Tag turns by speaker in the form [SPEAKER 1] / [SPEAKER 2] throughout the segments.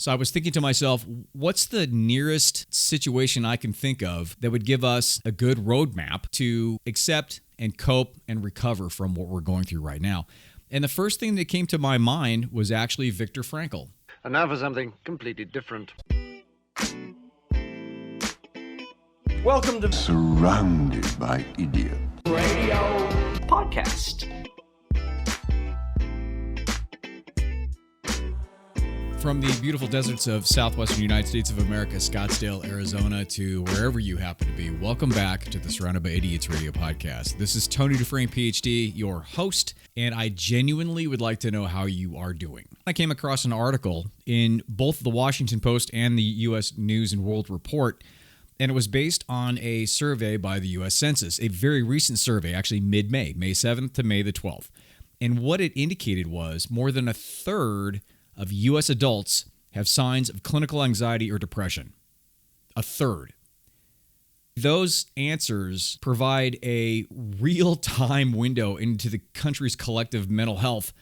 [SPEAKER 1] So I was thinking to myself, what's the nearest situation I can think of that would give us a good roadmap to accept and cope and recover from what we're going through right now? And the first thing that came to my mind was actually Viktor Frankl.
[SPEAKER 2] And now for something completely different.
[SPEAKER 3] Welcome to
[SPEAKER 4] Surrounded by Idiots
[SPEAKER 3] Radio Podcast.
[SPEAKER 1] From the beautiful deserts of southwestern United States of America, Scottsdale, Arizona, to wherever you happen to be, welcome back to the Surrounded by Idiots Radio Podcast. This is Tony Dufresne, PhD, your host, and I genuinely would like to know how you are doing. I came across an article in both the Washington Post and the U.S. News and World Report, and it was based on a survey by the U.S. Census, a very recent survey, actually mid-May, May 7th to May the 12th. And what it indicated was more than a third of U.S. adults have signs of clinical anxiety or depression. A third. Those answers provide a real-time window into the country's collective mental health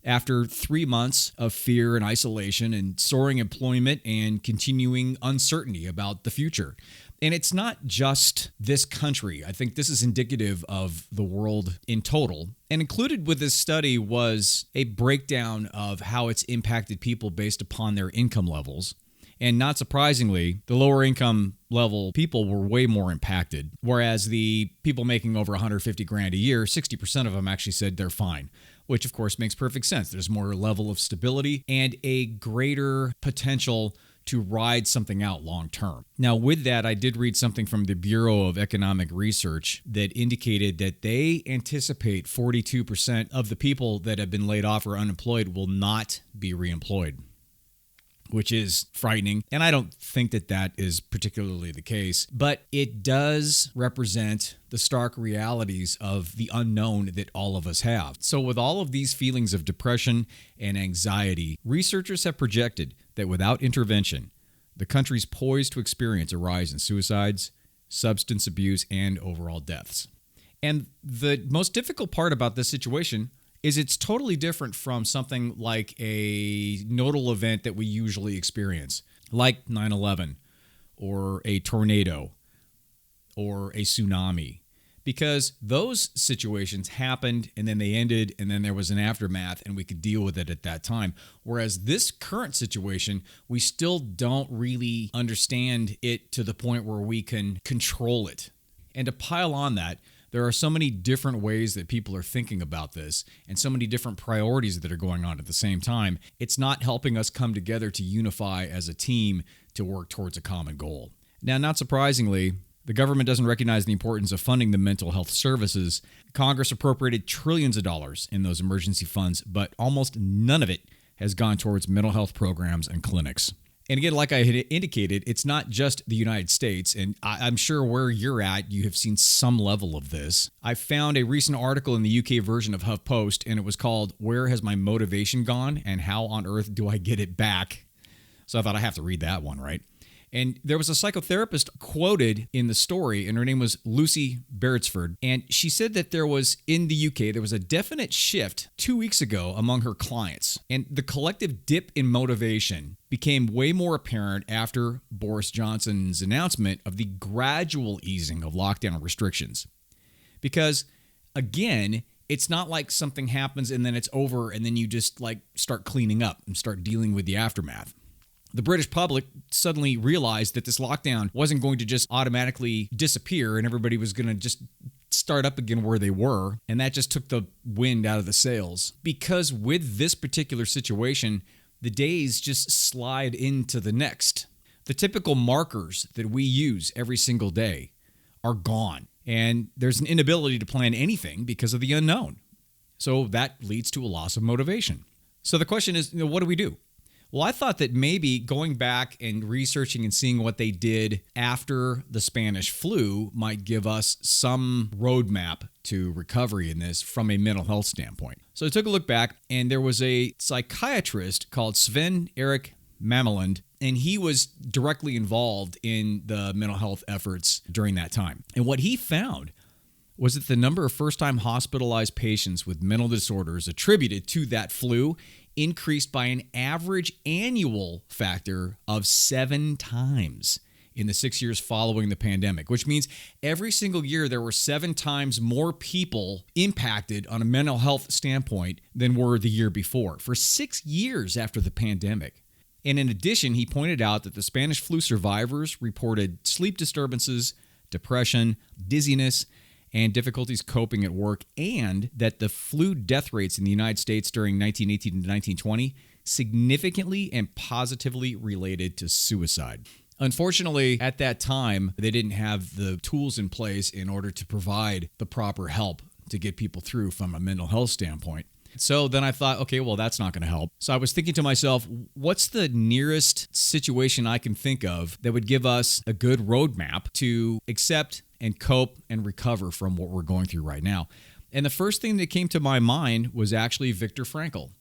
[SPEAKER 1] after 3 months of fear and isolation and soaring employment and continuing uncertainty about the future. And it's not just this country. I think this is indicative of the world in total. And included with this study was a breakdown of how it's impacted people based upon their income levels. And not surprisingly, the lower income level people were way more impacted, whereas the people making over 150 grand a year, 60% of them actually said they're fine, which of course makes perfect sense. There's more level of stability and a greater potential to ride something out long term. Now, with that, I did read something from the Bureau of Economic Research that indicated that they anticipate 42% of the people that have been laid off or unemployed will not be reemployed, which is frightening. And I don't think that that is particularly the case, but it does represent the stark realities of the unknown that all of us have. So with all of these feelings of depression and anxiety, researchers have projected that without intervention, the country's poised to experience a rise in suicides, substance abuse, and overall deaths. And the most difficult part about this situation is it's totally different from something like a nodal event that we usually experience, like 9/11 or a tornado or a tsunami, because those situations happened and then they ended and then there was an aftermath and we could deal with it at that time. Whereas this current situation, we still don't really understand it to the point where we can control it. And to pile on that, there are so many different ways that people are thinking about this and so many different priorities that are going on at the same time. It's not helping us come together to unify as a team to work towards a common goal. Now, not surprisingly, the government doesn't recognize the importance of funding the mental health services. Congress appropriated trillions of dollars in those emergency funds, but almost none of it has gone towards mental health programs and clinics. And again, like I had indicated, it's not just the United States, and I'm sure where you're at, you have seen some level of this. I found a recent article in the UK version of HuffPost, and it was called, "Where Has My Motivation Gone, and How on Earth Do I Get It Back?" So I thought I have to read that one, right? And there was a psychotherapist quoted in the story, and her name was Lucy Beresford. And she said that there was, in the UK, there was a definite shift 2 weeks ago among her clients. And the collective dip in motivation became way more apparent after Boris Johnson's announcement of the gradual easing of lockdown restrictions. Because, again, it's not like something happens and then it's over and then you just start cleaning up and start dealing with the aftermath. The British public suddenly realized that this lockdown wasn't going to just automatically disappear and everybody was going to just start up again where they were, and that just took the wind out of the sails. Because with this particular situation, the days just slide into the next. The typical markers that we use every single day are gone, and there's an inability to plan anything because of the unknown. So that leads to a loss of motivation. So the question is, what do we do? Well, I thought that maybe going back and researching and seeing what they did after the Spanish flu might give us some roadmap to recovery in this from a mental health standpoint. So I took a look back, and there was a psychiatrist called Sven Erik Mameland, and he was directly involved in the mental health efforts during that time. And what he found was that the number of first-time hospitalized patients with mental disorders attributed to that flu increased by an average annual factor of 7 times in the 6 years following the pandemic, which means every single year there were 7 times more people impacted on a mental health standpoint than were the year before, for 6 years after the pandemic. And in addition, he pointed out that the Spanish flu survivors reported sleep disturbances, depression, dizziness, and difficulties coping at work, and that the flu death rates in the United States during 1918 to 1920 significantly and positively related to suicide. Unfortunately, at that time, they didn't have the tools in place in order to provide the proper help to get people through from a mental health standpoint. So then I thought, okay, well, that's not going to help. So I was thinking to myself, what's the nearest situation I can think of that would give us a good roadmap to accept and cope and recover from what we're going through right now? And the first thing that came to my mind was actually Viktor Frankl,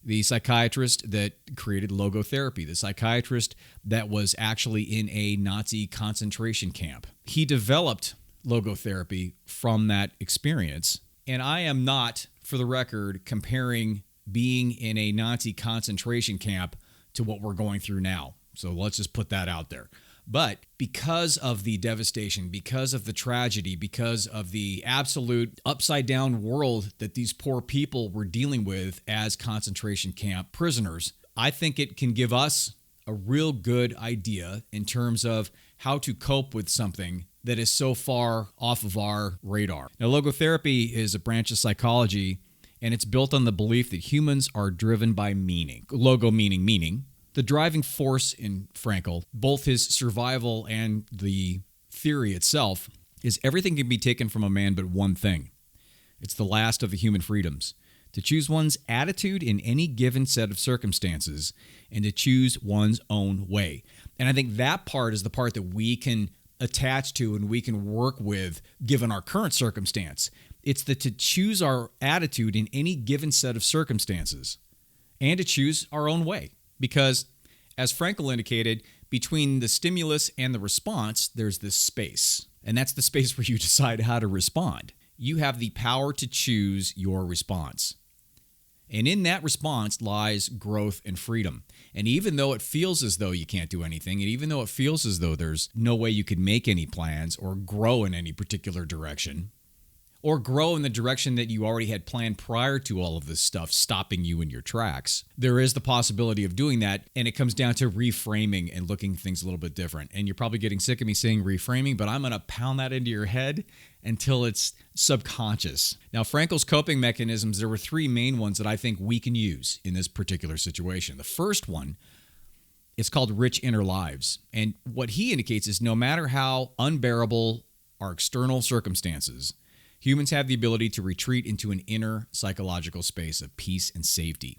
[SPEAKER 1] the psychiatrist that created logotherapy, the psychiatrist that was actually in a Nazi concentration camp. He developed logotherapy from that experience. And I am not, for the record, comparing being in a Nazi concentration camp to what we're going through now. So let's just put that out there. But because of the devastation, because of the tragedy, because of the absolute upside down world that these poor people were dealing with as concentration camp prisoners, I think it can give us a real good idea in terms of how to cope with something that is so far off of our radar. Now, logotherapy is a branch of psychology, and it's built on the belief that humans are driven by meaning. Logo meaning meaning. The driving force in Frankl, both his survival and the theory itself, is everything can be taken from a man but one thing. It's the last of the human freedoms: to choose one's attitude in any given set of circumstances and to choose one's own way. And I think that part is the part that we can attach to and we can work with given our current circumstance. It's to choose our attitude in any given set of circumstances and to choose our own way. Because, as Frankl indicated, between the stimulus and the response, there's this space. And that's the space where you decide how to respond. You have the power to choose your response. And in that response lies growth and freedom. And even though it feels as though you can't do anything, and even though it feels as though there's no way you could make any plans or grow in any particular direction, or grow in the direction that you already had planned prior to all of this stuff stopping you in your tracks, there is the possibility of doing that, and it comes down to reframing and looking at things a little bit different. And you're probably getting sick of me saying reframing, but I'm going to pound that into your head until it's subconscious. Now, Frankl's coping mechanisms, there were 3 main ones that I think we can use in this particular situation. The first one is called rich inner lives. And what he indicates is no matter how unbearable our external circumstances, humans have the ability to retreat into an inner psychological space of peace and safety.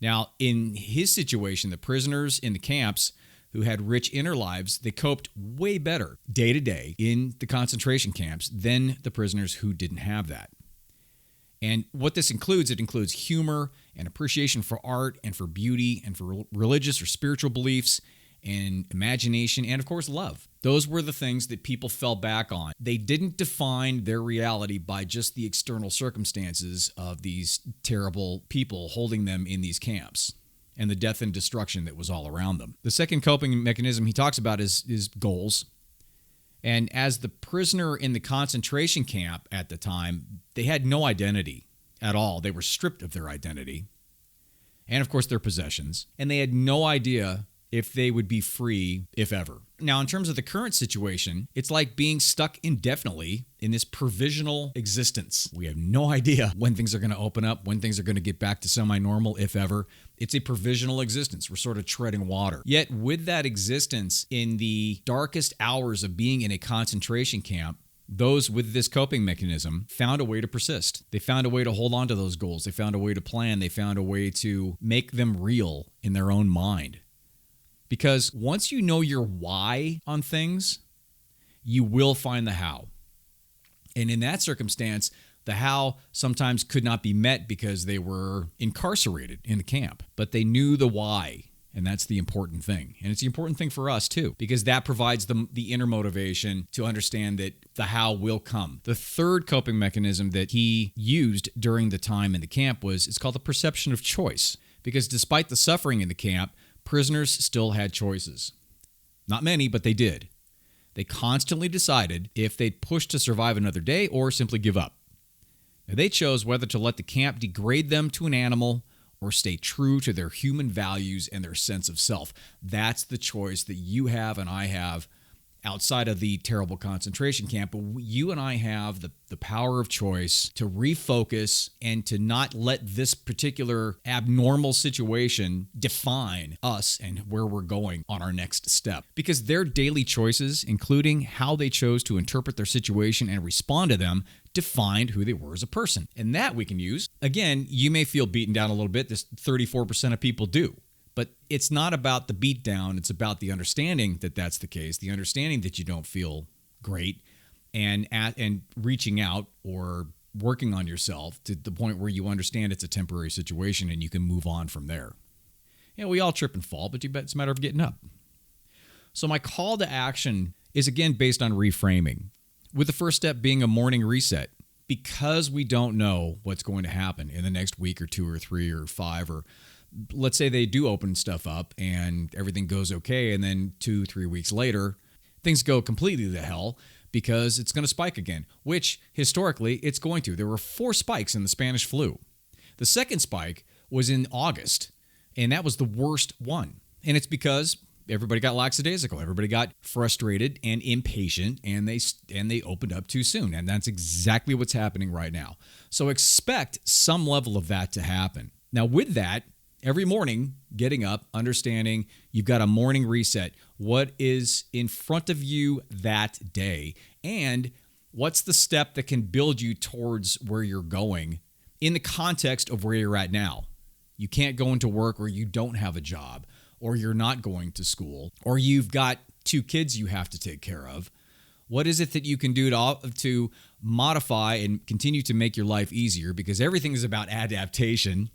[SPEAKER 1] Now, in his situation, the prisoners in the camps who had rich inner lives, they coped way better day to day in the concentration camps than the prisoners who didn't have that. And what this includes, it includes humor and appreciation for art and for beauty and for religious or spiritual beliefs and imagination, and of course, love. Those were the things that people fell back on. They didn't define their reality by just the external circumstances of these terrible people holding them in these camps and the death and destruction that was all around them. The second coping mechanism he talks about is goals. And as the prisoner in the concentration camp at the time, they had no identity at all. They were stripped of their identity and, of course, their possessions. And they had no idea if they would be free, if ever. Now, in terms of the current situation, it's like being stuck indefinitely in this provisional existence. We have no idea when things are going to open up, when things are going to get back to semi-normal, if ever. It's a provisional existence. We're sort of treading water. Yet, with that existence, in the darkest hours of being in a concentration camp, those with this coping mechanism found a way to persist. They found a way to hold on to those goals. They found a way to plan. They found a way to make them real in their own mind. Because once you know your why on things, you will find the how. And in that circumstance, the how sometimes could not be met because they were incarcerated in the camp. But they knew the why, And that's the important thing. And it's the important thing for us too, because that provides the inner motivation to understand that the how will come. The third coping mechanism that he used during the time in the camp it's called the perception of choice. Because despite the suffering in the camp, prisoners still had choices. Not many, but they did. They constantly decided if they'd push to survive another day or simply give up. Now, they chose whether to let the camp degrade them to an animal or stay true to their human values and their sense of self. That's the choice that you have and I have outside of the terrible concentration camp. But you and I have the power of choice to refocus and to not let this particular abnormal situation define us and where we're going on our next step. Because their daily choices, including how they chose to interpret their situation and respond to them, defined who they were as a person. And that we can use. Again, you may feel beaten down a little bit. This 34% of people do. But it's not about the beat down. It's about the understanding that that's the case, the understanding that you don't feel great, and reaching out or working on yourself to the point where you understand it's a temporary situation and you can move on from there. We all trip and fall, but it's a matter of getting up. So my call to action is again based on reframing, with the first step being a morning reset. Because we don't know what's going to happen in the next week or 2 or 3 or 5, or let's say they do open stuff up and everything goes okay, and then 2-3 weeks later, things go completely to hell because it's going to spike again, which historically it's going to. There were 4 spikes in the Spanish flu. The second spike was in August, and that was the worst one. And it's because everybody got lackadaisical. Everybody got frustrated and impatient, and they opened up too soon. And that's exactly what's happening right now. So expect some level of that to happen. Now, with that, every morning, getting up, understanding you've got a morning reset. What is in front of you that day? And what's the step that can build you towards where you're going in the context of where you're at now? You can't go into work, or you don't have a job, or you're not going to school, or you've got 2 kids you have to take care of. What is it that you can do to modify and continue to make your life easier? Because everything is about adaptation.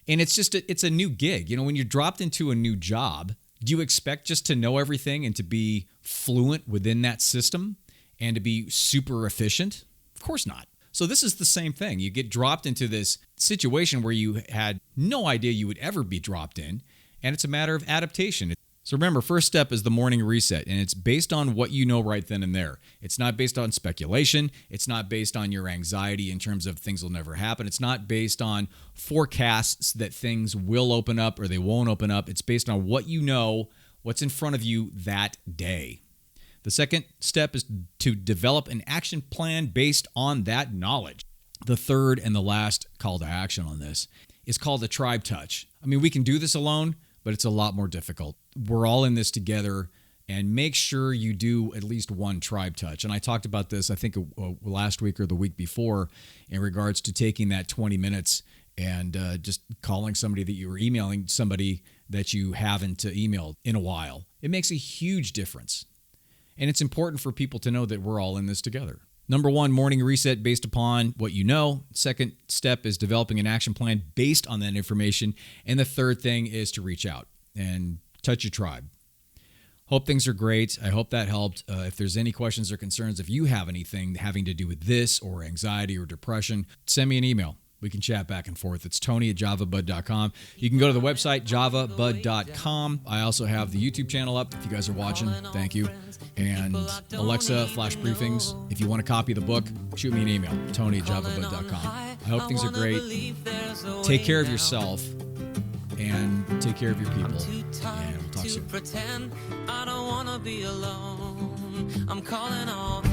[SPEAKER 1] And it's a new gig. When you're dropped into a new job, do you expect just to know everything and to be fluent within that system and to be super efficient? Of course not. So this is the same thing. You get dropped into this situation where you had no idea you would ever be dropped in, and it's a matter of adaptation. So remember, first step is the morning reset, and it's based on what you know right then and there. It's not based on speculation. It's not based on your anxiety in terms of things will never happen. It's not based on forecasts that things will open up or they won't open up. It's based on what you know, what's in front of you that day. The second step is to develop an action plan based on that knowledge. The third and the last call to action on this is called the tribe touch. We can do this alone, but it's a lot more difficult. We're all in this together, and make sure you do at least one tribe touch. And I talked about this, I think, last week or the week before, in regards to taking that 20 minutes and just calling somebody that you were emailing, somebody that you haven't emailed in a while. It makes a huge difference. And it's important for people to know that we're all in this together. Number 1, morning reset based upon what you know. Second step is developing an action plan based on that information. And the third thing is to reach out and touch your tribe. Hope things are great. I hope that helped. If there's any questions or concerns, if you have anything having to do with this or anxiety or depression, send me an email. We can chat back and forth. It's Tony@javabud.com. You can go to the website, javabud.com. I also have the YouTube channel up. If you guys are watching, thank you. And Alexa Flash Briefings. If you want a copy of the book, shoot me an email, Tony@javabud.com. I hope things are great. Take care of yourself and take care of your people. And we'll talk soon.
[SPEAKER 5] I don't want to be alone. I'm calling all